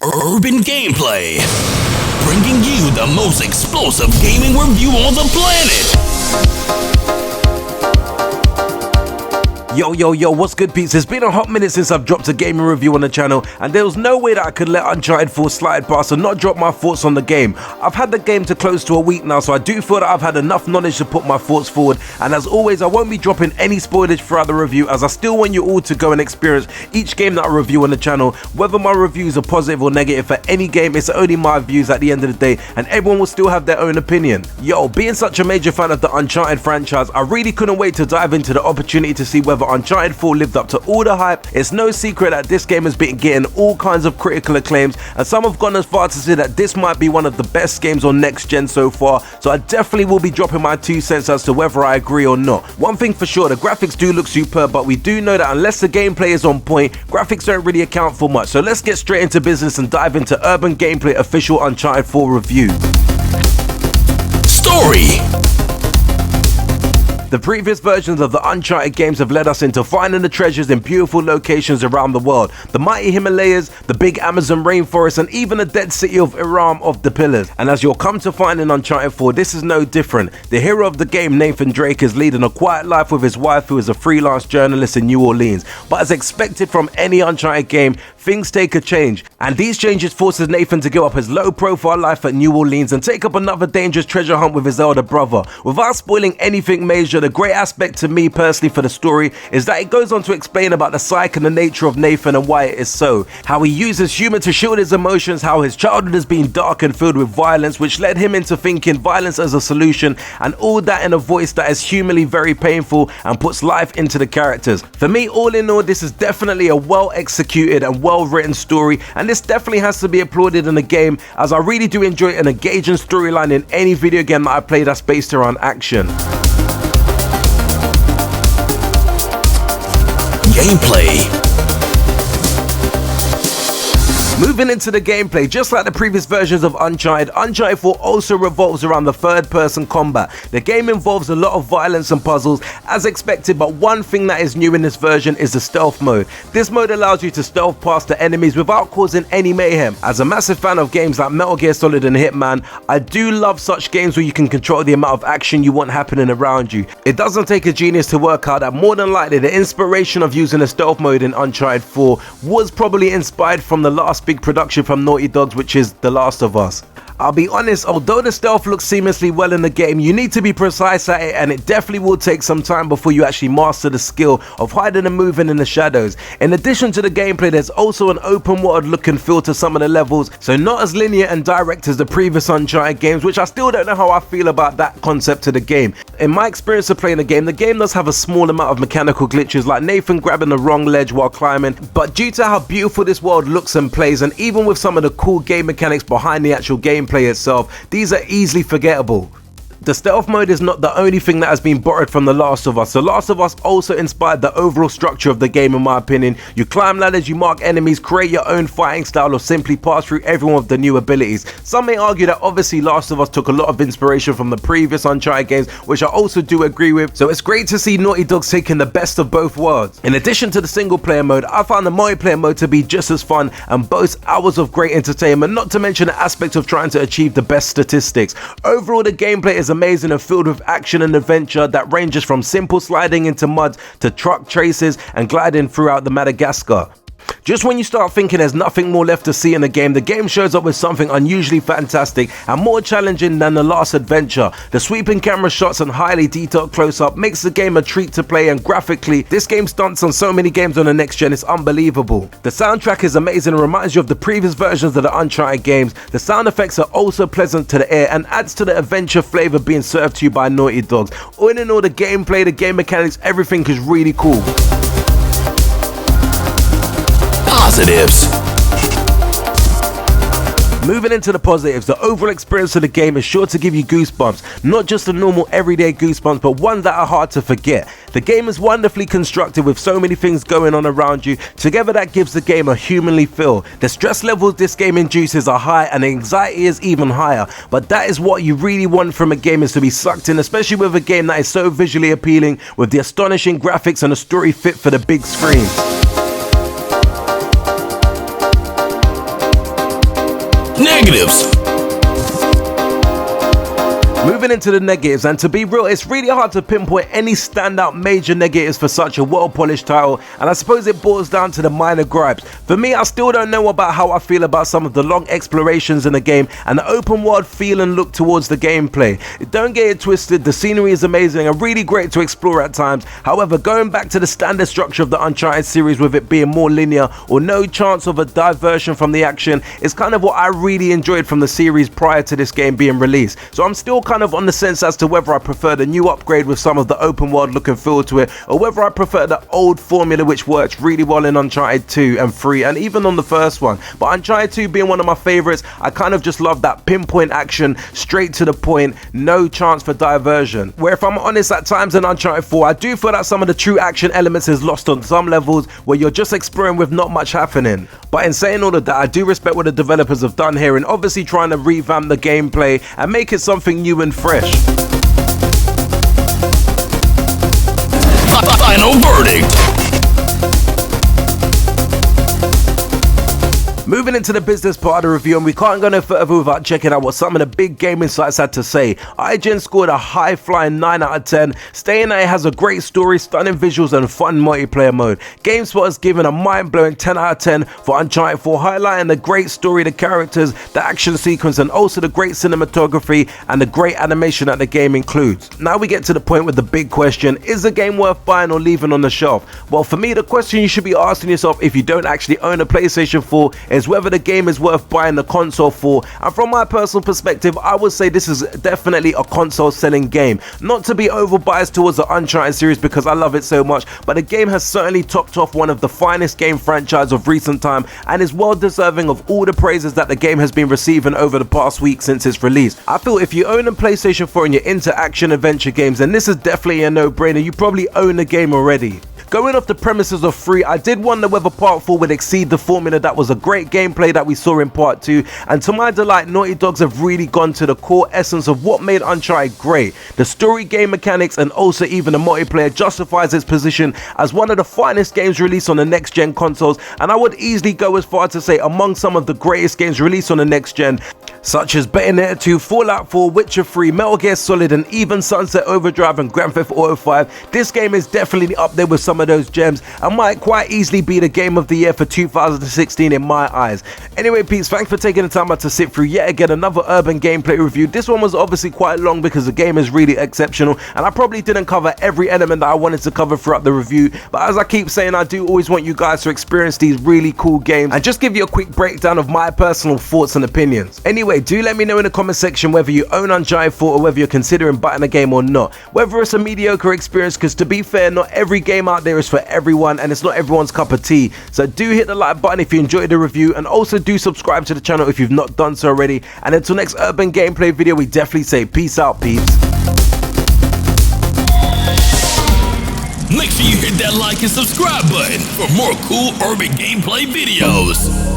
Urban Gameplay, bringing you the most explosive gaming review on the planet. Yo, what's good, peeps? It's been a hot minute since I've dropped a gaming review on the channel, and there was no way that I could let Uncharted 4 slide past and not drop my thoughts on the game. I've had the game to close to a week now, so I do feel that I've had enough knowledge to put my thoughts forward, and as always, I won't be dropping any spoilage throughout the review, as I still want you all to go and experience each game that I review on the channel. Whether my reviews are positive or negative for any game, it's only my views at the end of the day, and everyone will still have their own opinion. Yo, being such a major fan of the Uncharted franchise, I really couldn't wait to dive into the opportunity to see whether Uncharted 4 lived up to all the hype. It's no secret that this game has been getting all kinds of critical acclaims, and some have gone as far to say that this might be one of the best games on next gen so far, so I definitely will be dropping my 2 cents as to whether I agree or not. One thing for sure, the graphics do look superb, but we do know that unless the gameplay is on point, graphics don't really account for much. So let's get straight into business and dive into Urban Gameplay official Uncharted 4 review. Story. The previous versions of the Uncharted games have led us into finding the treasures in beautiful locations around the world. The mighty Himalayas, the big Amazon rainforest, and even the dead city of Iram of the Pillars. And as you'll come to find in Uncharted 4, this is no different. The hero of the game, Nathan Drake, is leading a quiet life with his wife, who is a freelance journalist in New Orleans. But as expected from any Uncharted game, things take a change. And these changes forces Nathan to give up his low-profile life at New Orleans and take up another dangerous treasure hunt with his elder brother. Without spoiling anything major, the great aspect to me personally for the story is that it goes on to explain about the psyche and the nature of Nathan and why it is so. How he uses humor to shield his emotions, how his childhood has been dark and filled with violence, which led him into thinking violence as a solution, and all that in a voice that is humanly very painful and puts life into the characters. For me, all in all, this is definitely a well executed and well written story, and this definitely has to be applauded in the game, as I really do enjoy an engaging storyline in any video game that I play that's based around action. Gameplay. Moving into the gameplay, just like the previous versions of Uncharted, Uncharted 4 also revolves around the third-person combat. The game involves a lot of violence and puzzles, as expected, but one thing that is new in this version is the stealth mode. This mode allows you to stealth past the enemies without causing any mayhem. As a massive fan of games like Metal Gear Solid and Hitman, I do love such games where you can control the amount of action you want happening around you. It doesn't take a genius to work out that more than likely the inspiration of using a stealth mode in Uncharted 4 was probably inspired from the last big production from Naughty Dog, which is The Last of Us. I'll be honest, although the stealth looks seamlessly well in the game, you need to be precise at it, and it definitely will take some time before you actually master the skill of hiding and moving in the shadows. In addition to the gameplay, there's also an open world look and feel to some of the levels, so not as linear and direct as the previous Uncharted games, which I still don't know how I feel about that concept of the game. In my experience of playing the game does have a small amount of mechanical glitches, like Nathan grabbing the wrong ledge while climbing, but due to how beautiful this world looks and plays, and even with some of the cool game mechanics behind the actual gameplay itself, these are easily forgettable. The stealth mode is not the only thing that has been borrowed from The Last of Us. The Last of Us also inspired the overall structure of the game, in my opinion. You climb ladders, you mark enemies, create your own fighting style, or simply pass through everyone with the new abilities. Some may argue that obviously Last of Us took a lot of inspiration from the previous Uncharted games, which I also do agree with, so it's great to see Naughty Dog taking the best of both worlds. In addition to the single player mode, I found the multiplayer mode to be just as fun and boasts hours of great entertainment, not to mention the aspect of trying to achieve the best statistics. Overall, the gameplay is amazing and filled with action and adventure that ranges from simple sliding into mud to truck chases and gliding throughout the Madagascar. Just when you start thinking there's nothing more left to see in the game shows up with something unusually fantastic and more challenging than the last adventure. The sweeping camera shots and highly detailed close-up makes the game a treat to play, and graphically, this game stunts on so many games on the next gen, it's unbelievable. The soundtrack is amazing and reminds you of the previous versions of the Uncharted games. The sound effects are also pleasant to the ear and adds to the adventure flavor being served to you by Naughty Dogs. All in all, the gameplay, the game mechanics, everything is really cool. Positives. Moving into the positives, the overall experience of the game is sure to give you goosebumps. Not just the normal everyday goosebumps, but ones that are hard to forget. The game is wonderfully constructed with so many things going on around you. Together that gives the game a humanly feel. The stress levels this game induces are high and the anxiety is even higher. But that is what you really want from a game, is to be sucked in, especially with a game that is so visually appealing with the astonishing graphics and a story fit for the big screen. negatives. Moving into the negatives, and to be real, it's really hard to pinpoint any standout major negatives for such a well-polished title, and I suppose it boils down to the minor gripes. For me, I still don't know about how I feel about some of the long explorations in the game and the open world feel and look towards the gameplay. Don't get it twisted, the scenery is amazing and really great to explore at times. However, going back to the standard structure of the Uncharted series with it being more linear or no chance of a diversion from the action is kind of what I really enjoyed from the series prior to this game being released. So I'm still kind of on the sense as to whether I prefer the new upgrade with some of the open world look and feel to it, or whether I prefer the old formula which works really well in Uncharted 2 and 3 and even on the first one. But Uncharted 2 being one of my favorites, I kind of just love that pinpoint action, straight to the point, no chance for diversion. Where if I'm honest, at times in Uncharted 4 I do feel that some of the true action elements is lost on some levels where you're just exploring with not much happening. But in saying all of that, I do respect what the developers have done here in obviously trying to revamp the gameplay and make it something new and fresh. Final verdict. Moving into the business part of the review, and we can't go no further without checking out what some of the big gaming sites had to say. IGN scored a high-flying 9 out of 10, stating that it has a great story, stunning visuals and fun multiplayer mode. GameSpot has given a mind-blowing 10 out of 10 for Uncharted 4, highlighting the great story, the characters, the action sequence, and also the great cinematography and the great animation that the game includes. Now we get to the point with the big question: is the game worth buying or leaving on the shelf? Well, for me, the question you should be asking yourself if you don't actually own a PlayStation 4 is whether the game is worth buying the console for. And from my personal perspective, I would say this is definitely a console selling game. Not to be over biased towards the Uncharted series because I love it so much, but the game has certainly topped off one of the finest game franchises of recent time and is well deserving of all the praises that the game has been receiving over the past week since its release. I feel if you own a PlayStation 4 and you're into action adventure games, then this is definitely a no-brainer. You probably own the game already. Going off the premises of 3, I did wonder whether part 4 would exceed the formula that was a great gameplay that we saw in part 2, and to my delight, Naughty Dogs have really gone to the core essence of what made Uncharted great. The story, game mechanics, and also even the multiplayer justifies its position as one of the finest games released on the next gen consoles, and I would easily go as far to say among some of the greatest games released on the next gen, such as Bayonetta 2, Fallout 4, Witcher 3, Metal Gear Solid, and even Sunset Overdrive and Grand Theft Auto 5. This game is definitely up there with some of those gems and might quite easily be the game of the year for 2016 in my eyes. Anyway peeps, thanks for taking the time out to sit through yet again another urban gameplay review. This one was obviously quite long because the game is really exceptional and I probably didn't cover every element that I wanted to cover throughout the review, but as I keep saying, I do always want you guys to experience these really cool games and just give you a quick breakdown of my personal thoughts and opinions. Anyway, do let me know in the comment section whether you own Uncharted 4 or whether you're considering buying the game or not, whether it's a mediocre experience, because to be fair, not every game out there is for everyone and it's not everyone's cup of tea. So do hit the like button if you enjoyed the review, and also do subscribe to the channel if you've not done so already. And until next urban gameplay video, we definitely say peace out peeps. Make sure you hit that like and subscribe button for more cool urban gameplay videos.